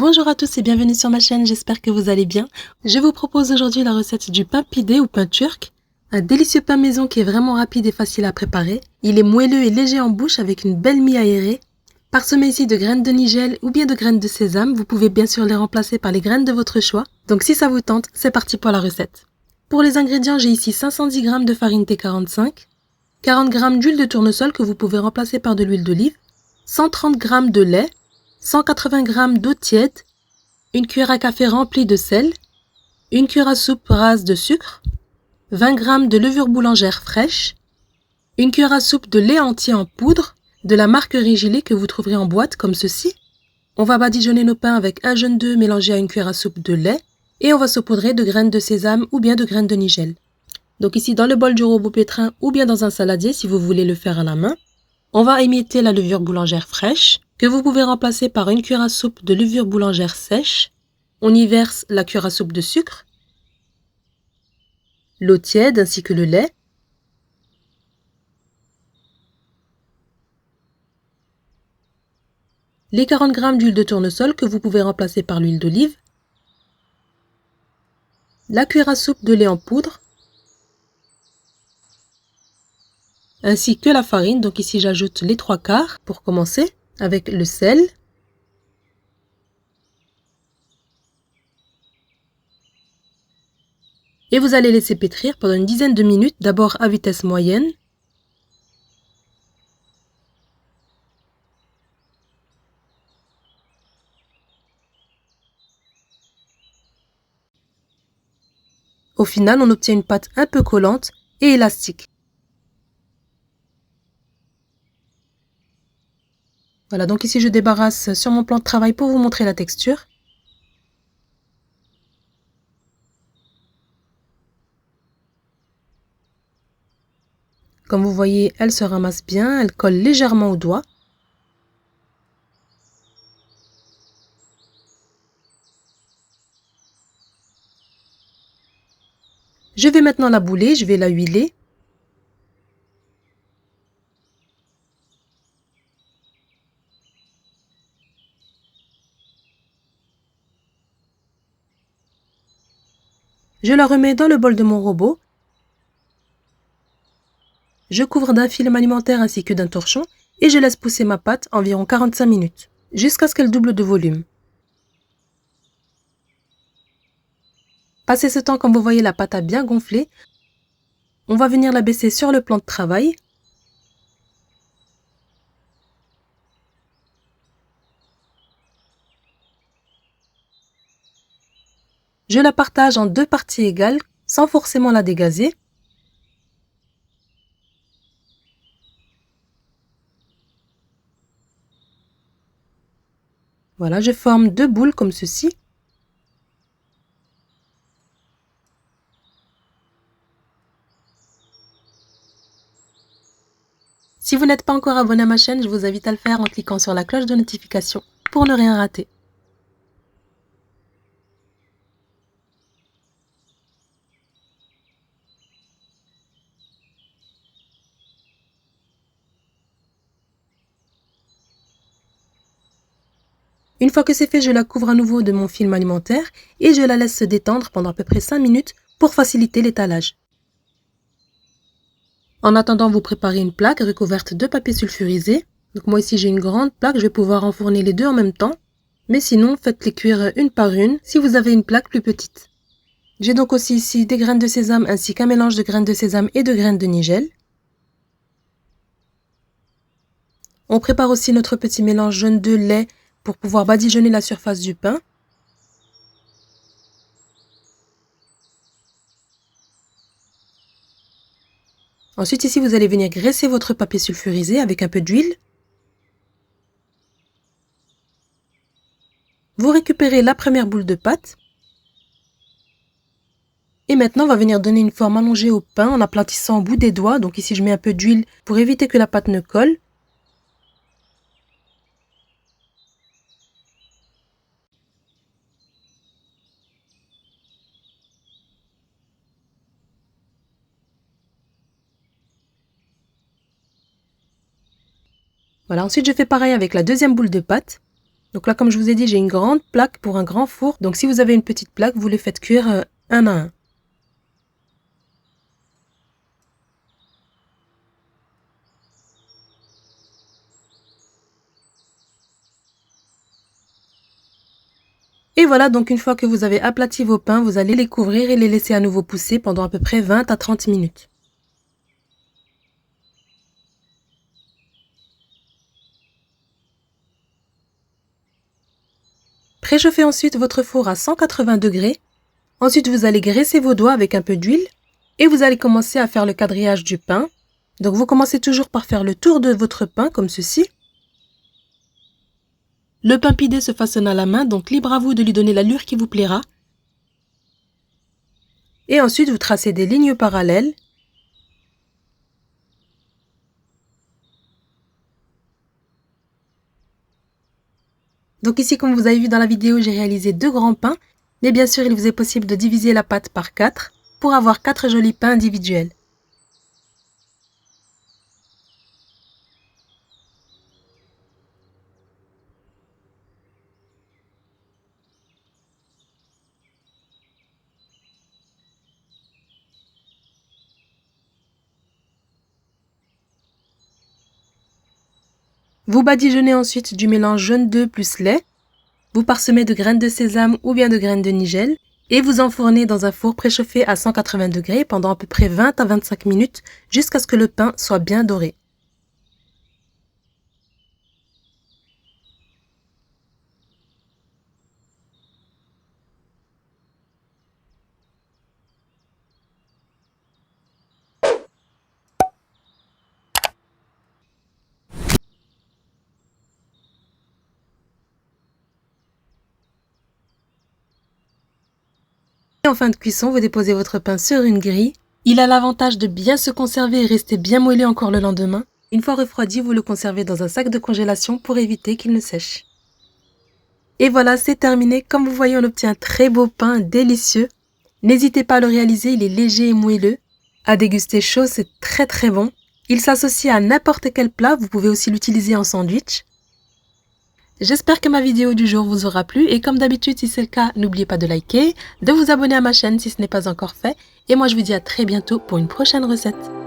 Bonjour à tous et bienvenue sur ma chaîne, j'espère que vous allez bien. Je vous propose aujourd'hui la recette du pain pidé ou pain turc. Un délicieux pain maison qui est vraiment rapide et facile à préparer. Il est moelleux et léger en bouche avec une belle mie aérée. Parsemé ici de graines de nigel ou bien de graines de sésame, vous pouvez bien sûr les remplacer par les graines de votre choix. Donc si ça vous tente, c'est parti pour la recette. Pour les ingrédients, j'ai ici 510 g de farine T45, 40 g d'huile de tournesol que vous pouvez remplacer par de l'huile d'olive, 130 g de lait, 180 g d'eau tiède, une cuillère à café remplie de sel, une cuillère à soupe rase de sucre, 20 g de levure boulangère fraîche, une cuillère à soupe de lait entier en poudre, de la marque Rigilet que vous trouverez en boîte comme ceci. On va badigeonner nos pains avec un jaune d'œuf mélangé à une cuillère à soupe de lait et on va saupoudrer de graines de sésame ou bien de graines de nigel. Donc ici dans le bol du robot pétrin ou bien dans un saladier si vous voulez le faire à la main. On va émietter la levure boulangère fraîche, que vous pouvez remplacer par une cuillère à soupe de levure boulangère sèche. On y verse la cuillère à soupe de sucre, l'eau tiède ainsi que le lait. Les 40 g d'huile de tournesol que vous pouvez remplacer par l'huile d'olive. La cuillère à soupe de lait en poudre. Ainsi que la farine, donc ici j'ajoute les 3/4 pour commencer, avec le sel. Et vous allez laisser pétrir pendant une dizaine de minutes, d'abord à vitesse moyenne. Au final, on obtient une pâte un peu collante et élastique. Voilà, donc ici je débarrasse sur mon plan de travail pour vous montrer la texture. Comme vous voyez, elle se ramasse bien, elle colle légèrement au doigt. Je vais maintenant la bouler, je vais la huiler. Je la remets dans le bol de mon robot. Je couvre d'un film alimentaire ainsi que d'un torchon et je laisse pousser ma pâte environ 45 minutes, jusqu'à ce qu'elle double de volume. Passé ce temps, comme vous voyez, la pâte a bien gonflé. On va venir la baisser sur le plan de travail. Je la partage en deux parties égales, sans forcément la dégazer. Voilà, je forme deux boules comme ceci. Si vous n'êtes pas encore abonné à ma chaîne, je vous invite à le faire en cliquant sur la cloche de notification pour ne rien rater. Une fois que c'est fait, je la couvre à nouveau de mon film alimentaire et je la laisse se détendre pendant à peu près 5 minutes pour faciliter l'étalage. En attendant, vous préparez une plaque recouverte de papier sulfurisé. Donc moi ici j'ai une grande plaque, je vais pouvoir enfourner les deux en même temps. Mais sinon, faites-les cuire une par une si vous avez une plaque plus petite. J'ai donc aussi ici des graines de sésame ainsi qu'un mélange de graines de sésame et de graines de nigel. On prépare aussi notre petit mélange jaune de lait pour pouvoir badigeonner la surface du pain. Ensuite ici vous allez venir graisser votre papier sulfurisé avec un peu d'huile. Vous récupérez la première boule de pâte. Et maintenant, on va venir donner une forme allongée au pain en aplatissant au bout des doigts. Donc ici, je mets un peu d'huile pour éviter que la pâte ne colle. Voilà, ensuite je fais pareil avec la deuxième boule de pâte. Donc là, comme je vous ai dit, j'ai une grande plaque pour un grand four. Donc si vous avez une petite plaque, vous les faites cuire un à un. Et voilà, donc une fois que vous avez aplati vos pains, vous allez les couvrir et les laisser à nouveau pousser pendant à peu près 20 à 30 minutes. Préchauffez ensuite votre four à 180 degrés. Ensuite, vous allez graisser vos doigts avec un peu d'huile et vous allez commencer à faire le quadrillage du pain. Donc vous commencez toujours par faire le tour de votre pain comme ceci. Le pain pidé se façonne à la main, donc libre à vous de lui donner l'allure qui vous plaira. Et ensuite, vous tracez des lignes parallèles. Donc ici, comme vous avez vu dans la vidéo, j'ai réalisé 2 grands pains. Mais bien sûr, il vous est possible de diviser la pâte par 4 pour avoir 4 jolis pains individuels. Vous badigeonnez ensuite du mélange jaune d'œuf plus lait. Vous parsemez de graines de sésame ou bien de graines de nigel et vous enfournez dans un four préchauffé à 180 degrés pendant à peu près 20 à 25 minutes jusqu'à ce que le pain soit bien doré. Et en fin de cuisson, vous déposez votre pain sur une grille. Il a l'avantage de bien se conserver et rester bien moelleux encore le lendemain. Une fois refroidi, vous le conservez dans un sac de congélation pour éviter qu'il ne sèche. Et voilà, c'est terminé. Comme vous voyez, on obtient un très beau pain délicieux. N'hésitez pas à le réaliser, il est léger et moelleux. À déguster chaud, c'est très très bon. Il s'associe à n'importe quel plat, vous pouvez aussi l'utiliser en sandwich. J'espère que ma vidéo du jour vous aura plu et comme d'habitude, si c'est le cas, n'oubliez pas de liker, de vous abonner à ma chaîne si ce n'est pas encore fait. Et moi, je vous dis à très bientôt pour une prochaine recette.